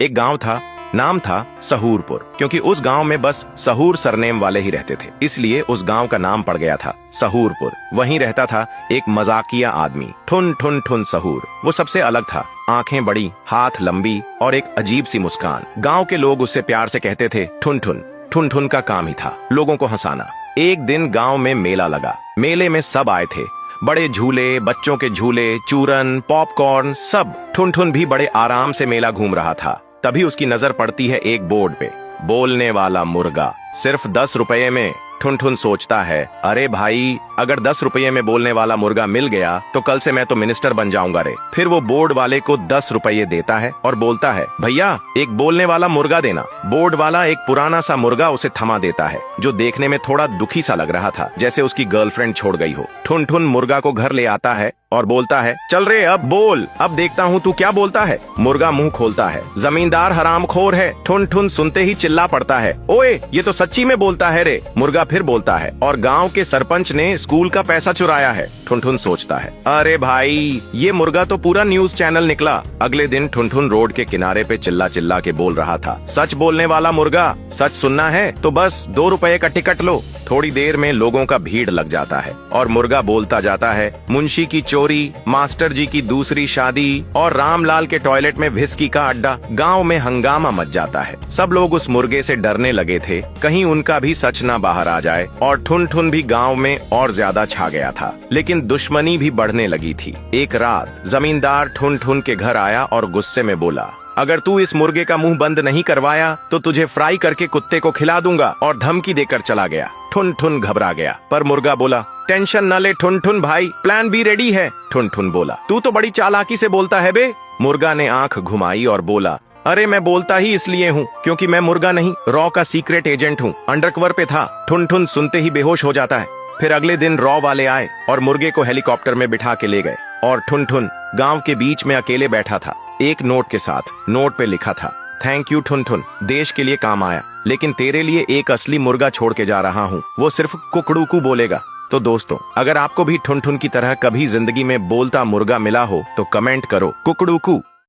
एक गांव था, नाम था सहूरपुर, क्योंकि उस गांव में बस सहूर सरनेम वाले ही रहते थे, इसलिए उस गांव का नाम पड़ गया था सहूरपुर। वहीं रहता था एक मजाकिया आदमी, ठुन ठुन ठुन सहूर। वो सबसे अलग था, आंखें बड़ी, हाथ लंबी और एक अजीब सी मुस्कान। गांव के लोग उससे प्यार से कहते थे ठुन ठुन। ठुन ठुन का काम ही था लोगों को हंसाना। एक दिन गांव में मेला लगा। मेले में सब आए थे, बड़े झूले, बच्चों के झूले, चूरन, पॉपकॉर्न, सब। ठुन ठुन भी बड़े आराम से मेला घूम रहा था। तभी उसकी नजर पड़ती है एक बोर्ड पे, बोलने वाला मुर्गा, सिर्फ 10 रुपये में। ठुन ठुन सोचता है, अरे भाई, अगर 10 रुपये में बोलने वाला मुर्गा मिल गया तो कल से मैं तो मिनिस्टर बन जाऊंगा रे। फिर वो बोर्ड वाले को 10 रुपये देता है और बोलता है, भैया एक बोलने वाला मुर्गा देना। बोर्ड वाला एक पुराना सा मुर्गा उसे थमा देता है, जो देखने में थोड़ा दुखी सा लग रहा था, जैसे उसकी गर्लफ्रेंड छोड़ गई हो। ठुन ठुन मुर्गा को घर ले आता है और बोलता है, चल रे अब बोल, अब देखता हूँ तू क्या बोलता है। मुर्गा मुंह खोलता है, जमींदार हरामखोर है। ठुन ठुन सुनते ही चिल्ला पड़ता है, ओए ये तो सच्ची में बोलता है रे। मुर्गा फिर बोलता है, और गांव के सरपंच ने स्कूल का पैसा चुराया है। ठुन ठुन सोचता है, अरे भाई, ये मुर्गा तो पूरा न्यूज चैनल निकला। अगले दिन ठुन ठुन रोड के किनारे पे चिल्ला चिल्ला के बोल रहा था, सच बोलने वाला मुर्गा, सच सुनना है तो बस 2 रुपए का टिकट लो। थोड़ी देर में लोगों का भीड़ लग जाता है और मुर्गा बोलता जाता है, मुंशी की चोरी, मास्टर जी की दूसरी शादी और रामलाल के टॉयलेट में व्हिस्की का अड्डा। गांव में हंगामा मच जाता है। सब लोग उस मुर्गे से डरने लगे थे, कहीं उनका भी सच ना बाहर आ जाए। और ठुन ठुन भी गांव में और ज्यादा छा गया था, लेकिन दुश्मनी भी बढ़ने लगी थी। एक रात जमींदार ठुन ठुन के घर आया और गुस्से में बोला, अगर तू इस मुर्गे का मुंह बंद नहीं करवाया तो तुझे फ्राई करके कुत्ते को खिला दूंगा, और धमकी देकर चला गया। ठुन ठुन घबरा गया, पर मुर्गा बोला, टेंशन न ले ठुन ठुन भाई, प्लान बी रेडी है। ठुन ठुन बोला, तू तो बड़ी चालाकी से बोलता है बे। मुर्गा ने आंख घुमाई और बोला, अरे मैं बोलता ही इसलिए हूँ क्योंकि मैं मुर्गा नहीं, रॉ का सीक्रेट एजेंट हूँ, अंडरकवर पे था। ठुन ठुन सुनते ही बेहोश हो जाता है। फिर अगले दिन रॉ वाले आए और मुर्गे को हेलीकॉप्टर में बिठा के ले गए, और ठुन ठुन गांव के बीच में अकेले बैठा था, एक नोट के साथ। नोट पे लिखा था, थैंक यू ठुन ठुन, देश के लिए काम आया, लेकिन तेरे लिए एक असली मुर्गा छोड़ के जा रहा हूँ, वो सिर्फ कुकड़ूकू बोलेगा। तो दोस्तों, अगर आपको भी ठुन ठुन की तरह कभी जिंदगी में बोलता मुर्गा मिला हो तो कमेंट करो कुकड़ूकू।